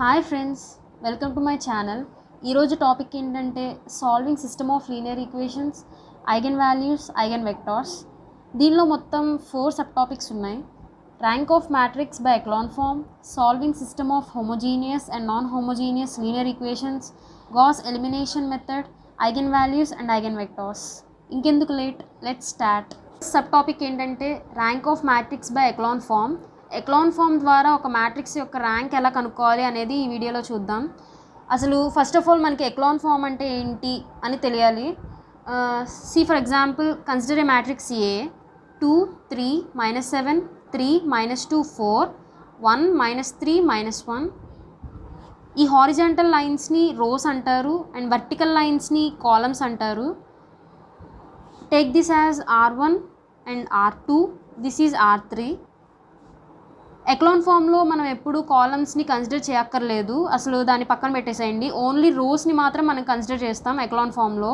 Hi friends, welcome to my channel. ఈరోజు topic ఏంటంటే solving system of linear equations, eigen values, eigen vectors. దీనిలో మొత్తం 4 sub topics ఉన్నాయి. Rank of matrix by echelon form, solving system of homogeneous and non homogeneous linear equations, Gauss elimination method, eigen values and eigen vectors. ఇంకెందుకు late, let's start. Sub topic ఏంటంటే rank of matrix by echelon form. Echelon form ద్వారా ఒక matrix యొక్క rank ఎలా కనుక్కోవాలి అనేది ఈ వీడియోలో చూద్దాం. అసలు ఫస్ట్ ఆఫ్ ఆల్ మనకి ఎక్లాన్ ఫామ్ అంటే ఏంటి అని తెలియాలి. See for example, consider a matrix A 2 3 -7 3 -2 4 1 -3 -1. ఈ హారిజాంటల్ లైన్స్ని రోస్ అంటారు అండ్ వర్టికల్ లైన్స్ని కాలమ్స్ అంటారు. Take this as R1 and R2, this is R3. Echelon ఫామ్లో మనం ఎప్పుడు కాలమ్స్ని కన్సిడర్ చేయక్కర్లేదు, అసలు దాన్ని పక్కన పెట్టేసేయండి. ఓన్లీ రోస్ని మాత్రం మనం కన్సిడర్ చేస్తాం ఎక్లాన్ ఫామ్లో.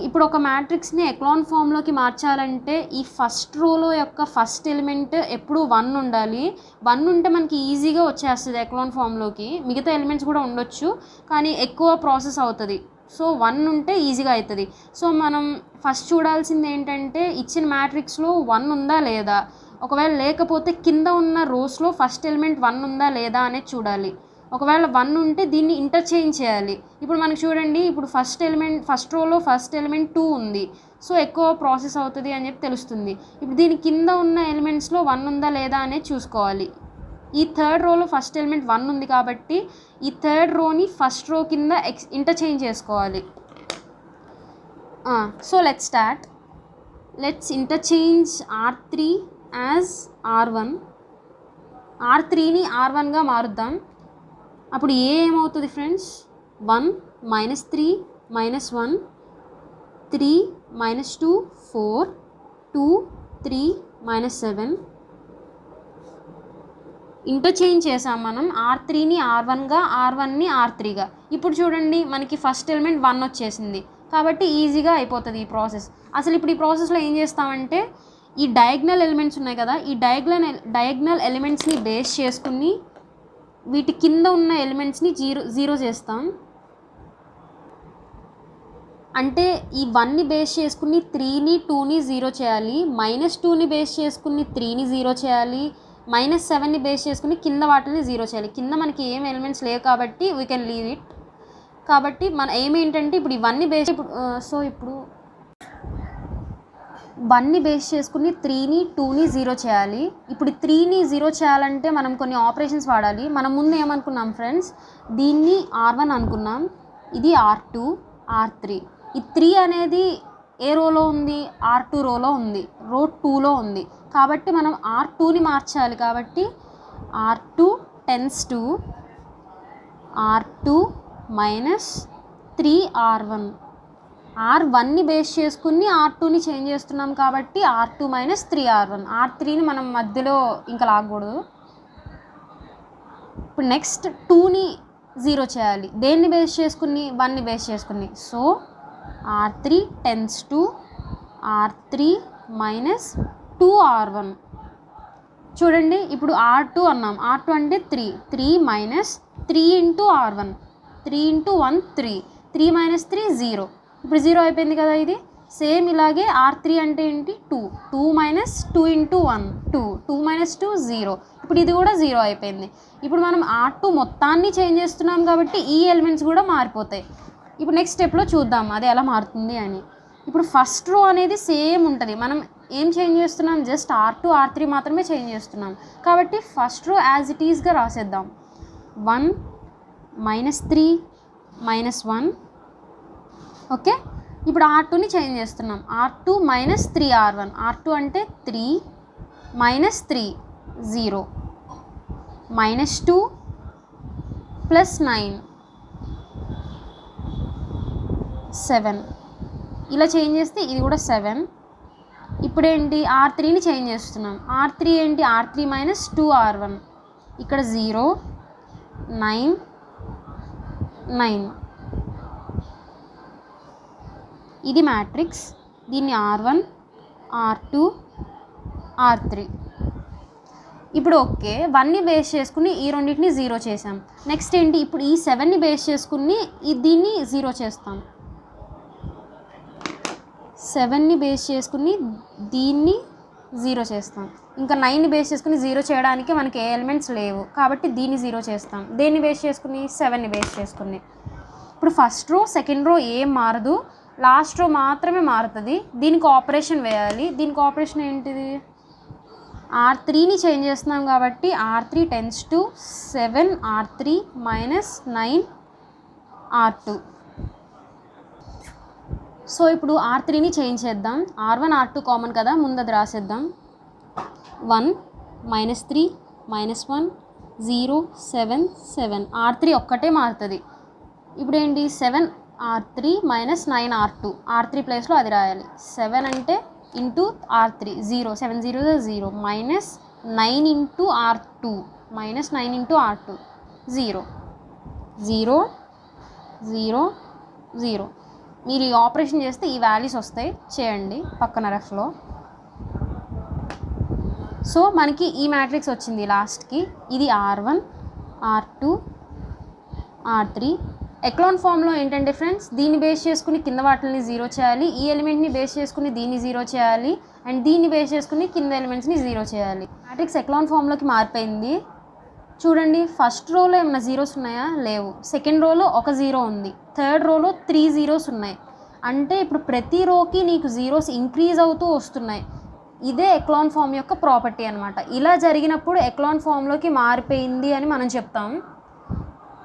ఇప్పుడు ఒక మ్యాట్రిక్స్ని ఎక్లాన్ ఫామ్లోకి మార్చాలంటే ఈ ఫస్ట్ రోలో యొక్క ఫస్ట్ ఎలిమెంట్ ఎప్పుడు 1 ఉండాలి. 1 ఉంటే మనకి ఈజీగా వచ్చేస్తుంది ఎక్లాన్ ఫామ్లోకి. మిగతా ఎలిమెంట్స్ కూడా ఉండొచ్చు కానీ ఎక్కువ ప్రాసెస్ అవుతుంది. సో 1 ఉంటే ఈజీగా అవుతుంది. సో మనం ఫస్ట్ చూడాల్సింది ఏంటంటే ఇచ్చిన మ్యాట్రిక్స్లో 1 ఉందా లేదా. ఒకవేళ లేకపోతే కింద ఉన్న రోస్లో ఫస్ట్ ఎలిమెంట్ 1 ఉందా లేదా అనేది చూడాలి. ఒకవేళ 1 ఉంటే దీన్ని ఇంటర్చేంజ్ చేయాలి. ఇప్పుడు మనకు చూడండి, ఇప్పుడు ఫస్ట్ రోలో ఫస్ట్ ఎలిమెంట్ 2 ఉంది. సో ఎక్కువ ప్రాసెస్ అవుతుంది అని చెప్పి తెలుస్తుంది. ఇప్పుడు దీని కింద ఉన్న ఎలిమెంట్స్లో 1 ఉందా లేదా అనేది చూసుకోవాలి. ఈ థర్డ్ రోలో ఫస్ట్ ఎలిమెంట్ 1 ఉంది కాబట్టి ఈ థర్డ్ రోని ఫస్ట్ రో కింద ఇంటర్చేంజ్ చేసుకోవాలి. So let's start. Let's interchange R3 as R1. R3ని R1గా మారుద్దాం. అప్పుడు ఏమవుతుంది ఫ్రెండ్స్? 1 -3 -1 3 -2 4 2 3 -7. ఇంటర్చేంజ్ చేసాం మనం. R3ని R1గా, R1ని R3గా. ఇప్పుడు చూడండి, మనకి ఫస్ట్ ఎలిమెంట్ 1 వచ్చేసింది కాబట్టి ఈజీగా అయిపోతుంది ఈ ప్రాసెస్. అసలు ఇప్పుడు ఈ ప్రాసెస్లో ఏం చేస్తామంటే ఈ డయాగ్నల్ ఎలిమెంట్స్ ఉన్నాయి కదా, ఈ డయాగ్నల్ ఎలిమెంట్స్ని బేస్ చేసుకుని వీటి కింద ఉన్న ఎలిమెంట్స్ని జీరో చేస్తాం. అంటే ఈ 1ని బేస్ చేసుకుని 3ని 2ని 0 చేయాలి, -2ని బేస్ చేసుకుని 3ని 0 చేయాలి, -7ని బేస్ చేసుకుని కింద వాటిని 0 చేయాలి. కింద మనకి ఏం ఎలిమెంట్స్ లేవు కాబట్టి వీ కెన్ లీవ్ ఇట్. కాబట్టి మన ఏం ఏంటంటే ఇప్పుడు ఇవన్నీ బేస్ ఇప్పుడు 1ని బేస్ చేసుకుని 3ని 2ని 0 చేయాలి. ఇప్పుడు 3ని 0 చేయాలంటే మనం కొన్ని ఆపరేషన్స్ వాడాలి. మనం ముందు ఏమనుకున్నాం ఫ్రెండ్స్, దీన్ని R1 అనుకున్నాం, ఇది R2 R3. ఈ 3 అనేది ఏ రోలో ఉంది? R2 రోలో ఉంది, రో 2లో ఉంది. కాబట్టి మనం R2ని మార్చాలి. కాబట్టి R2 tends to R2 - 3R1. R1ని base చేసుకుని R2ని చేంజ్ చేస్తున్నాం కాబట్టి R2 - 3R1. R3ని మనం మధ్యలో ఇంకా లాగకూడదు. ఇప్పుడు నెక్స్ట్ 2ని 0 చేయాలి. దేన్ని బేస్ చేసుకుని? 1ని బేస్ చేసుకుని. So R3 tends to R3 - 2R1. చూడండి, ఇప్పుడు R2 అన్నాం. R2 అంటే 3 3 ఇంటూ R1, 3 ఇంటూ 1 3 3 - 3 0. ఇప్పుడు 0 అయిపోయింది కదా. ఇది సేమ్ ఇలాగే R3 అంటే ఏంటి? 2 2 - 2 ఇంటూ 1 2 2 - 2 0. ఇప్పుడు ఇది కూడా 0 అయిపోయింది. ఇప్పుడు మనం R2 మొత్తాన్ని చేంజ్ చేస్తున్నాం కాబట్టి ఈ ఎలిమెంట్స్ కూడా మారిపోతాయి. ఇప్పుడు నెక్స్ట్ స్టెప్లో చూద్దాం అది ఎలా మారుతుంది అని. ఇప్పుడు ఫస్ట్ రో అనేది సేమ్ ఉంటుంది. మనం ఏం చేంజ్ చేస్తున్నాం? జస్ట్ R2 R3 మాత్రమే చేంజ్ చేస్తున్నాం కాబట్టి ఫస్ట్ రో యాజ్ ఇట్ ఈస్గా రాసేద్దాం. 1 -3 -1. ఓకే, ఇప్పుడు R2ని చేంజ్ చేస్తున్నాం. R2 - 3R1. R2 అంటే 3 -3 0 -2 + 9 7. ఇలా చేంజ్ చేస్తే ఇది కూడా 7. ఇప్పుడు ఏంటి? R3ని చేంజ్ చేస్తున్నాం. R3 ఏంటి? R3 - 2R1. ఇక్కడ 0 9 9. ఇది మ్యాట్రిక్స్. దీన్ని R1 R2 R3. ఇప్పుడు ఓకే 1ని బేస్ చేసుకుని ఈ రెండింటిని 0 చేసాం. నెక్స్ట్ ఏంటి, ఇప్పుడు ఈ 7ని బేస్ చేసుకుని దీన్ని 0 చేస్తాం. 7ని బేస్ చేసుకుని దీన్ని 0 చేస్తాం. ఇంకా 9ని బేస్ చేసుకుని 0 చేయడానికి మనకి ఏ ఎలిమెంట్స్ లేవు కాబట్టి దీన్ని 0 చేస్తాం. దేన్ని బేస్ చేసుకుని 7ని బేస్ చేసుకుని. ఇప్పుడు ఫస్ట్ రో సెకండ్ రో ఏం మారదు, లాస్ట్ రో మాత్రమే మారుతుంది. దీనికి ఆపరేషన్ వేయాలి. దీనికి ఆపరేషన్ ఏంటిది, R3ని చేంజ్ చేస్తున్నాం కాబట్టి R3 tends to 7 R3 minus 9 R2. So ఇప్పుడు R3ని చేంజ్ చేద్దాం. R1 R2 కామన్ కదా, ముందు అది రాసేద్దాం. 1 మైనస్ 3 మైనస్ 1 0 7 7 R3 ఒక్కటే మారుతుంది. ఇప్పుడు ఏంటి 7 R3 మైనస్ 9 R2. R3 ప్లేస్లో అది రాయాలి. 7 అంటే into R3 0 7 0 0 minus 9 into R2 minus 9 into R2 0 0 0 0. మీరు ఈ ఆపరేషన్ చేస్తే ఈ వాల్యూస్ వస్తాయి, చేయండి పక్కన రెఫ్లో. సో మనకి ఈ మ్యాట్రిక్స్ వచ్చింది లాస్ట్కి. ఇది R1 R2 R3. ఎక్లాన్ ఫామ్లో ఏంటంటే ఫ్రెండ్స్, దీన్ని బేస్ చేసుకుని కింద వాటిని 0 చేయాలి, ఈ ఎలిమెంట్ని బేస్ చేసుకుని దీన్ని 0 చేయాలి, అండ్ దీన్ని బేస్ చేసుకుని కింద ఎలిమెంట్స్ని 0 చేయాలి. మ్యాట్రిక్స్ ఎక్లాన్ ఫామ్లోకి మారిపోయింది. చూడండి, ఫస్ట్ రోలో ఏమైనా జీరోస్ ఉన్నాయా, లేవు. సెకండ్ రోలో ఒక 0 ఉంది. థర్డ్ రోలో 3 జీరోస్ ఉన్నాయి. అంటే ఇప్పుడు ప్రతి రోకి నీకు జీరోస్ ఇంక్రీజ్ అవుతూ వస్తున్నాయి. ఇదే ఎక్లాన్ ఫామ్ యొక్క ప్రాపర్టీ అనమాట. ఇలా జరిగినప్పుడు ఎక్లాన్ ఫామ్లోకి మారిపోయింది అని మనం చెప్తాం.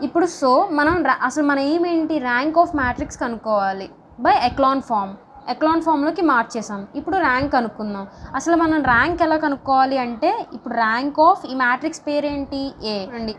ఇప్పుడు సో మనం అసలు మన ఏమేంటి, ర్యాంక్ ఆఫ్ మ్యాట్రిక్స్ కనుక్కోవాలి బై ఎక్లాన్ ఫామ్. ఎక్లాన్ ఫామ్లోకి మార్చేసాం. ఇప్పుడు ర్యాంక్ కనుక్కుందాం. అసలు మనం ర్యాంక్ ఎలా కనుక్కోవాలి అంటే, ఇప్పుడు ర్యాంక్ ఆఫ్ ఈ మ్యాట్రిక్స్ పేరేంటి, ఏ అండి.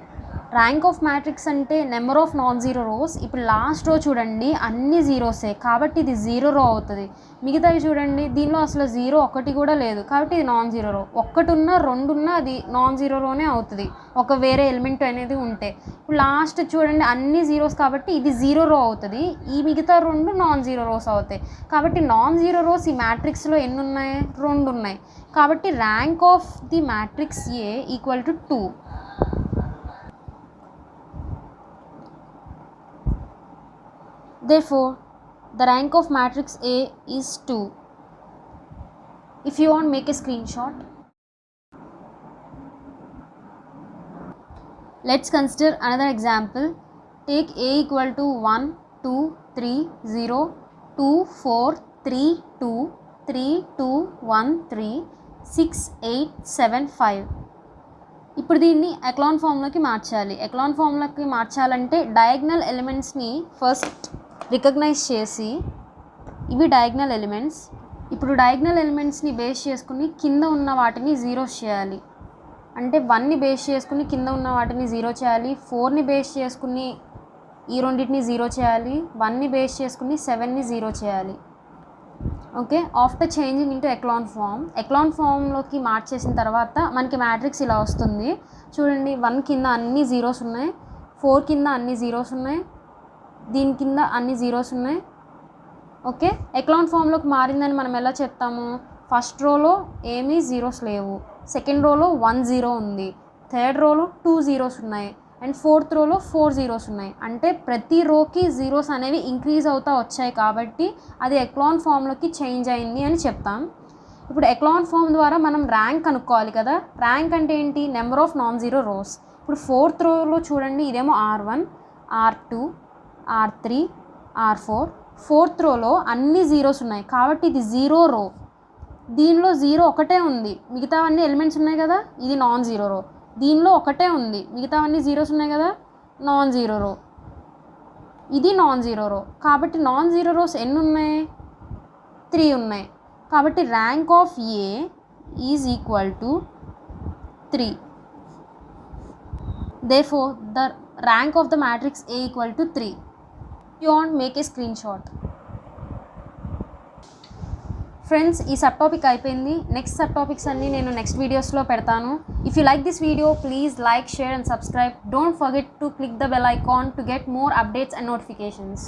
ర్యాంక్ ఆఫ్ మ్యాట్రిక్స్ అంటే number of non zero rose. ఇప్పుడు లాస్ట్ రో చూడండి అన్ని జీరోసే కాబట్టి ఇది 0 రో అవుతుంది. మిగతావి చూడండి దీనిలో అసలు 0 ఒకటి కూడా లేదు కాబట్టి ఇది నాన్ జీరో రో. ఒక్కటి ఉన్నా 2 ఉన్నా అది నాన్ జీరో రోనే అవుతుంది, ఒక వేరే ఎలిమెంట్ అనేది ఉంటే. ఇప్పుడు లాస్ట్ చూడండి అన్ని జీరోస్ కాబట్టి ఇది 0 రో అవుతుంది. ఈ మిగతా 2 నాన్ జీరో రోస్ అవుతాయి. కాబట్టి నాన్ జీరో రోస్ ఈ మ్యాట్రిక్స్లో ఎన్ని ఉన్నాయి, 2 ఉన్నాయి. కాబట్టి rank of the matrix A equal to 2. Therefore, the rank of matrix A is 2. If you want, make a screenshot. Let's consider another example. Take A equal to 1 2 3 0 2 4 3 2 3 2 1 3 6 8 7 5. ఇప్పుడు దీన్ని echelon ఫామ్లోకి మార్చాలి. Echelon ఫామ్లోకి మార్చాలంటే diagonal ఎలిమెంట్స్ని first recognise చేసి, ఇవి diagonal elements. ఇప్పుడు diagonal ఎలిమెంట్స్ని base చేసుకుని కింద ఉన్న వాటిని 0 చేయాలి. అంటే 1ని బేస్ చేసుకుని కింద ఉన్న వాటిని 0 చేయాలి, 4ని బేస్ చేసుకుని ఈ రెండింటిని 0 చేయాలి, 1ని బేస్ చేసుకుని 7ని 0 చేయాలి. Okay, after changing into echelon form. Echelon ఫామ్లోకి మార్చేసిన తర్వాత మనకి మ్యాట్రిక్స్ ఇలా వస్తుంది. చూడండి 1 కింద అన్ని జీరోస్ ఉన్నాయి, 4 కింద అన్ని జీరోస్ ఉన్నాయి, దీని కింద అన్ని జీరోస్ ఉన్నాయి. ఓకే, ఎక్లాన్ ఫామ్లోకి మారిందని మనం ఎలా చెప్తాము, ఫస్ట్ రోలో ఏమీ జీరోస్ లేవు, సెకండ్ రోలో 1 0 ఉంది, థర్డ్ రోలో 2 జీరోస్ ఉన్నాయి, అండ్ ఫోర్త్ రోలో 4 జీరోస్ ఉన్నాయి. అంటే ప్రతి రోకి జీరోస్ అనేవి ఇంక్రీజ్ అవుతూ వచ్చాయి కాబట్టి అది ఎక్లాన్ ఫామ్లోకి చేంజ్ అయింది అని చెప్తాం. ఇప్పుడు ఎక్లాన్ ఫామ్ ద్వారా మనం ర్యాంక్ కనుక్కోవాలి కదా. ర్యాంక్ అంటే ఏంటి, number of non zero rose. ఇప్పుడు ఫోర్త్ రోలో చూడండి ఇదేమో R1 R2 R3 R4. Fourth రోలో అన్ని జీరోస్ ఉన్నాయి కాబట్టి ఇది 0 రో. దీనిలో 0 ఒకటే ఉంది, మిగతావన్నీ ఎలిమెంట్స్ ఉన్నాయి కదా, ఇది నాన్ జీరో రో. దీనిలో ఒకటే ఉంది, మిగతావన్నీ జీరోస్ ఉన్నాయి కదా, నాన్ జీరో రో. ఇది నాన్ జీరో రో కాబట్టి నాన్ జీరో రోస్ ఎన్ని ఉన్నాయి, 3 ఉన్నాయి. కాబట్టి rank of A is equal to 3. Therefore, the rank of the matrix A equal to 3. You want, make a screenshot. Friends, ఈ సబ్ టాపిక్ అయిపోయింది. నెక్స్ట్ సబ్ టాపిక్స్ అన్నీ నేను నెక్స్ట్ వీడియోస్లో పెడతాను. If you like this video, please like, share and subscribe. Don't forget to click the bell icon to get more updates and notifications.